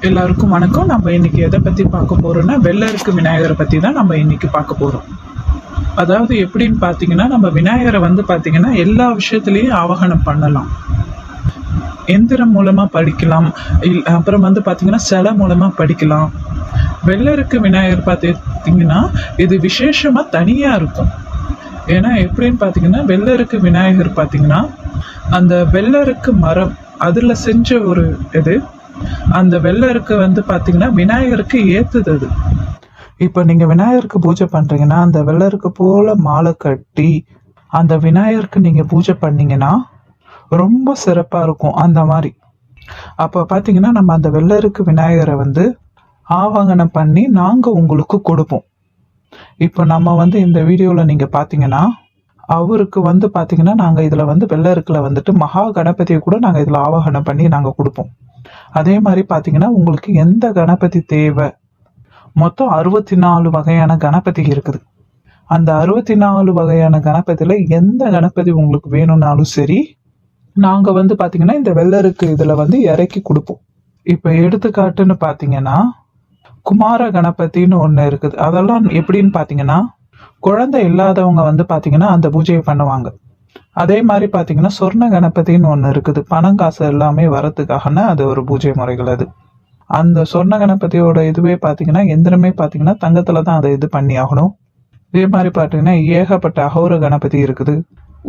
எல்லாருக்கும் வணக்கம். நம்ம இன்னைக்கு எதை பத்தி பார்க்க போறோம்னா வெள்ளருக்கு விநாயகரை பத்தி தான் நம்ம இன்னைக்கு பார்க்க போறோம். அதாவது எப்படின்னு பாத்தீங்கன்னா, நம்ம விநாயகரை பாத்தீங்கன்னா எல்லா விஷயத்திலையும் ஆவாகனம் பண்ணலாம். எந்திரம் மூலமா படிக்கலாம், அப்புறம் பாத்தீங்கன்னா சிலை மூலமா படிக்கலாம். வெள்ளருக்கு விநாயகர் பார்த்தீங்கன்னா இது விசேஷமா தனியா இருக்கும். ஏன்னா எப்படின்னு பாத்தீங்கன்னா, வெள்ளருக்கு விநாயகர் பாத்தீங்கன்னா அந்த வெள்ளருக்கு மரம் அதுல செஞ்ச ஒரு இது, அந்த வெள்ளருக்கு பாத்தீங்கன்னா விநாயகருக்கு ஏத்துது அது. இப்ப நீங்க விநாயகருக்கு பூஜை பண்றீங்கன்னா அந்த வெள்ளருக்கு போல மாலை கட்டி அந்த விநாயகருக்கு நீங்க பூஜை பண்ணீங்கன்னா ரொம்ப சிறப்பா இருக்கும். அந்த மாதிரி அப்ப பாத்தீங்கன்னா நம்ம அந்த வெள்ளருக்கு விநாயகரை ஆவாகனம் பண்ணி நாங்க உங்களுக்கு கொடுப்போம். இப்ப நம்ம இந்த வீடியோல நீங்க பாத்தீங்கன்னா அவருக்கு பாத்தீங்கன்னா நாங்க இதுல வெள்ளருக்குல மகா கணபதியை கூட நாங்க இதுல ஆவாகனம் பண்ணி நாங்க கொடுப்போம். அதே மாதிரி பாத்தீங்கன்னா உங்களுக்கு எந்த கணபதி தேவை, மொத்தம் 64 வகையான கணபதி இருக்குது. அந்த 64 வகையான கணபதியில எந்த கணபதி உங்களுக்கு வேணும்னாலும் சரி, நாங்க பாத்தீங்கன்னா இந்த வெள்ளருக்கு இதுல இறக்கி கொடுப்போம். இப்ப எடுத்துக்காட்டுன்னு பாத்தீங்கன்னா குமார கணபதினு ஒண்ணு இருக்குது. அதெல்லாம் எப்படின்னு பாத்தீங்கன்னா குழந்தை இல்லாதவங்க பாத்தீங்கன்னா அந்த பூஜையை பண்ணுவாங்க. அதே மாதிரி பாத்தீங்கன்னா சொர்ண கணபதினு ஒண்ணு இருக்குது. பணம் காசு எல்லாமே வரத்துக்காகனா அது ஒரு பூஜை முறைகள். அது அந்த சொர்ண கணபதியோட இதுவே பாத்தீங்கன்னா எந்திரமே பாத்தீங்கன்னா தங்கத்துலதான் அதை இது பண்ணி ஆகணும். இதே மாதிரி பாத்தீங்கன்னா ஏகப்பட்ட அகோர கணபதி இருக்குது,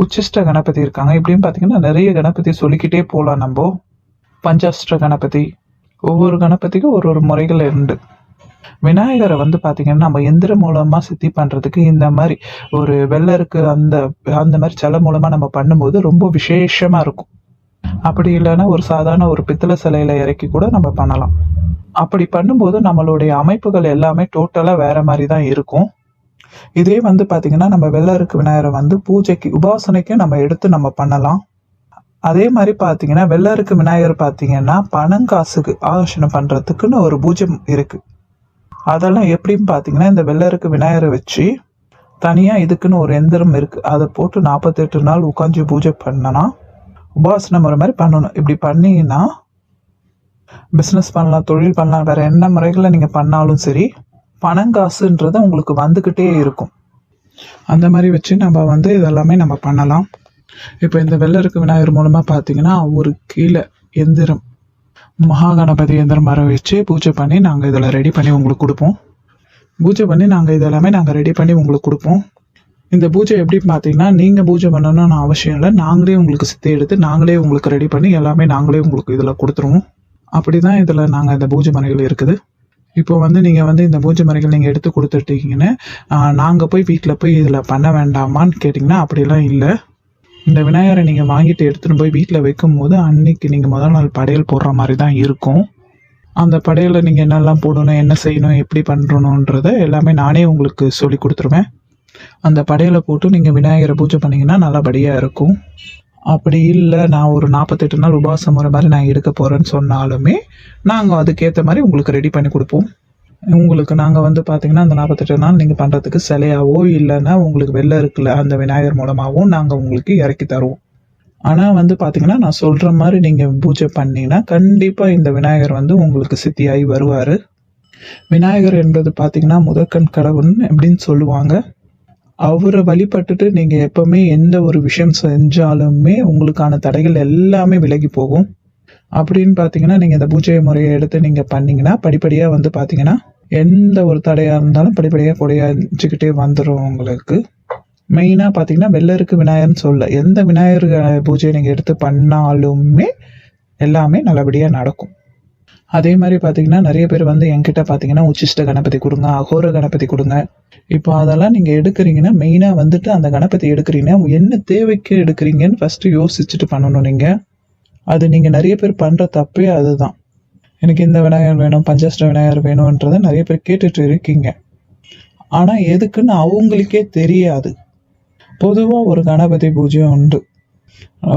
உச்சிஷ்ட கணபதி இருக்காங்க. இப்படின்னு பாத்தீங்கன்னா நிறைய கணபதி சொல்லிக்கிட்டே போலாம். நம்ம பஞ்சாஷ்ட கணபதி, ஒவ்வொரு கணபதிக்கும் ஒரு முறைகள் உண்டு. விநாயகரை பாத்தீங்கன்னா நம்ம எந்திரம் மூலமா சித்தி பண்றதுக்கு இந்த மாதிரி ஒரு வெள்ளருக்கு அந்த மாதிரி சிலை மூலமா நம்ம பண்ணும்போது ரொம்ப விசேஷமா இருக்கும். அப்படி இல்லைன்னா ஒரு சாதாரண ஒரு பித்தளை சிலையில இறக்கி கூட நம்ம பண்ணலாம். அப்படி பண்ணும்போது நம்மளுடைய அமைப்புகள் எல்லாமே டோட்டலா வேற மாதிரி தான் இருக்கும். இதே பாத்தீங்கன்னா நம்ம வெள்ளருக்கு விநாயகரை பூஜைக்கு உபாசனைக்கு நம்ம எடுத்து நம்ம பண்ணலாம். அதே மாதிரி பாத்தீங்கன்னா வெள்ளருக்கு விநாயகர் பாத்தீங்கன்னா பணங்காசுக்கு ஆகர்ஷணம் பண்றதுக்குன்னு ஒரு பூஜை இருக்கு. அதெல்லாம் எப்படின்னு பாத்தீங்கன்னா இந்த வெள்ளருக்கு விநாயகரை வச்சு தனியா இதுக்குன்னு ஒரு எந்திரம் இருக்கு. அதை போட்டு 48 நாள் உட்காந்து பூஜை பண்ணனா உபாசனை முறை மாதிரி பண்ணணும். இப்படி பண்ணீங்கன்னா பிசினஸ் பண்ணலாம், தொழில் பண்ணலாம், வேற என்ன முறைகளை நீங்க பண்ணாலும் சரி பணங்காசுன்றது உங்களுக்கு வந்துகிட்டே இருக்கும். அந்த மாதிரி வச்சு நம்ம இதெல்லாமே நம்ம பண்ணலாம். இப்போ இந்த வெள்ளருக்கு விநாயகர் மூலமா பாத்தீங்கன்னா ஒரு கீழே எந்திரம் மகா கணபதி எந்திரம் வர வச்சு பூஜை பண்ணி நாங்கள் இதில் ரெடி பண்ணி உங்களுக்கு கொடுப்போம். பூஜை பண்ணி நாங்கள் இதெல்லாமே நாங்கள் ரெடி பண்ணி உங்களுக்கு கொடுப்போம். இந்த பூஜை எப்படி பார்த்தீங்கன்னா நீங்கள் பூஜை பண்ணணும்னு அவசியம் இல்லை, நாங்களே உங்களுக்கு சித்தி எடுத்து நாங்களே உங்களுக்கு ரெடி பண்ணி எல்லாமே நாங்களே உங்களுக்கு இதில் கொடுத்துருவோம். அப்படி தான் இதில் நாங்கள் இந்த பூஜை முறைகள் இருக்குது. இப்போ நீங்கள் இந்த பூஜை முறைகள் நீங்கள் எடுத்து கொடுத்துட்டீங்கன்னு நாங்கள் போய் வீட்டில் போய் இதில் பண்ண வேண்டாமான்னு கேட்டிங்கன்னா அப்படிலாம் இல்லை. இந்த விநாயகரை நீங்கள் வாங்கிட்டு எடுத்துகிட்டு போய் வீட்டில் வைக்கும் போது அன்னைக்கு நீங்கள் முதல் நாள் படையல் போடுற மாதிரி தான் இருக்கும். அந்த படையலை நீங்கள் என்னெல்லாம் போடணும், என்ன செய்யணும், எப்படி பண்ணுறணுன்றதை எல்லாமே நானே உங்களுக்கு சொல்லி கொடுத்துருவேன். அந்த படையலை போட்டு நீங்கள் விநாயகரை பூஜை பண்ணிங்கன்னா நல்லபடியாக இருக்கும். அப்படி இல்லை நான் ஒரு 48 நாள் உபவாசம் முறை மாதிரி நான் எடுக்க போகிறேன்னு சொன்னாலுமே நாங்கள் அதுக்கேற்ற மாதிரி உங்களுக்கு ரெடி பண்ணி கொடுப்போம். உங்களுக்கு நாங்கள் பார்த்தீங்கன்னா அந்த 48 நாள் நீங்கள் பண்ணுறதுக்கு சிலையாவோ இல்லைன்னா உங்களுக்கு வெள்ளருக்குல அந்த விநாயகர் மூலமாகவும் நாங்கள் உங்களுக்கு இறக்கி தருவோம். ஆனால் பார்த்தீங்கன்னா நான் சொல்கிற மாதிரி நீங்கள் பூஜை பண்ணீங்கன்னா கண்டிப்பாக இந்த விநாயகர் உங்களுக்கு சித்தியாகி வருவார். விநாயகர் என்பது பார்த்தீங்கன்னா முதற்கண் கடவுள்னு எப்படின்னு சொல்லுவாங்க. அவரை வழிபட்டுட்டு நீங்கள் எப்பவுமே எந்த ஒரு விஷயம் செஞ்சாலுமே உங்களுக்கான தடைகள் எல்லாமே விலகி போகும். அப்படின்னு பார்த்தீங்கன்னா நீங்கள் இந்த பூஜை முறையை எடுத்து நீங்கள் பண்ணீங்கன்னா படிப்படியாக பார்த்தீங்கன்னா எந்த ஒரு தடையாக இருந்தாலும் படிப்படியாக குறைஞ்சிக்கிட்டே வந்துடும் உங்களுக்கு. மெயினாக பார்த்தீங்கன்னா வெள்ளருக்கு விநாயகர்னு சொல்ல எந்த விநாயகர் பூஜையை நீங்கள் எடுத்து பண்ணாலுமே எல்லாமே நல்லபடியாக நடக்கும். அதே மாதிரி பார்த்தீங்கன்னா நிறைய பேர் என்கிட்ட பார்த்தீங்கன்னா உச்சிஷ்ட கணபதி கொடுங்க, அகோர கணபதி கொடுங்க. இப்போ அதெல்லாம் நீங்கள் எடுக்கிறீங்கன்னா மெயினாக அந்த கணபதி எடுக்கிறீங்கன்னா என்ன தேவைக்கு எடுக்கிறீங்கன்னு ஃபஸ்ட்டு யோசிச்சுட்டு பண்ணணும். நீங்கள் அது நீங்கள் நிறைய பேர் பண்ணுற தப்பே அதுதான். எனக்கு இந்த விநாயகர் வேணும், பஞ்சாஷ்ட விநாயகர் வேணும்ன்றதை நிறைய பேர் கேட்டுட்டு இருக்கீங்க. ஆனால் எதுக்குன்னு அவங்களுக்கே தெரியாது. பொதுவாக ஒரு கணபதி பூஜை உண்டு.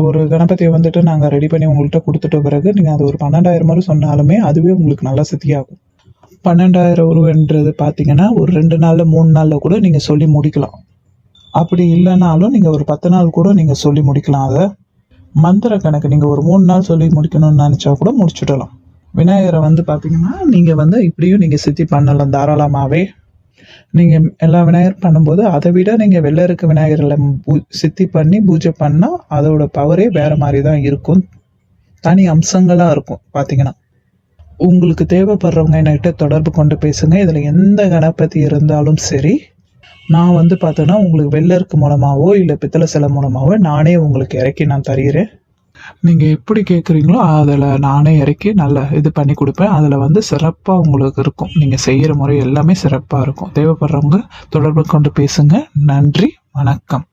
ஒரு கணபதியை நாங்கள் ரெடி பண்ணி உங்கள்கிட்ட கொடுத்துட்ட பிறகு நீங்கள் அது ஒரு 12,000 முறை சொன்னாலுமே அதுவே உங்களுக்கு நல்லா சித்தியாகும். 12,000 உருவன்றது பார்த்தீங்கன்னா ஒரு 2 நாளில் 3 நாளில் கூட நீங்கள் சொல்லி முடிக்கலாம். அப்படி இல்லைனாலும் நீங்கள் ஒரு 10 நாள் கூட நீங்கள் சொல்லி முடிக்கலாம். அதை மந்திர கணக்கு நீங்கள் ஒரு 3 நாள் சொல்லி முடிக்கணும்னு நினச்சா கூட முடிச்சுடலாம். விநாயகரை வந்து பார்த்தீங்கன்னா நீங்கள் வந்து இப்படியும் நீங்கள் சித்தி பண்ணலாம் தாராளமாகவே. நீங்கள் எல்லா விநாயகர் பண்ணும்போது அதை விட நீங்கள் வெள்ளை இருக்க விநாயகரில் சித்தி பண்ணி பூஜை பண்ணால் அதோட பவரே வேறு மாதிரி தான் இருக்கும். தனி அம்சங்களாக இருக்கும் பார்த்தீங்கன்னா. உங்களுக்கு தேவைப்படுறவங்க என்கிட்ட தொடர்பு கொண்டு பேசுங்க. இதில் எந்த கணபதி இருந்தாலும் சரி, நான் வந்து பார்த்தோன்னா உங்களுக்கு வெள்ளருக்கு மூலமாகவோ இல்லை பித்தளை சிலை மூலமாகவோ நானே உங்களுக்கு இறக்கி நான் தருகிறேன். நீங்கள் எப்படி கேட்குறீங்களோ அதில் நானே இறக்கி நல்லா இது பண்ணி கொடுப்பேன். அதில் வந்து சிறப்பாக உங்களுக்கு இருக்கும். நீங்கள் செய்கிற முறை எல்லாமே சிறப்பாக இருக்கும். தேவைப்படுறவங்க தொடர்பு கொண்டு பேசுங்க. நன்றி, வணக்கம்.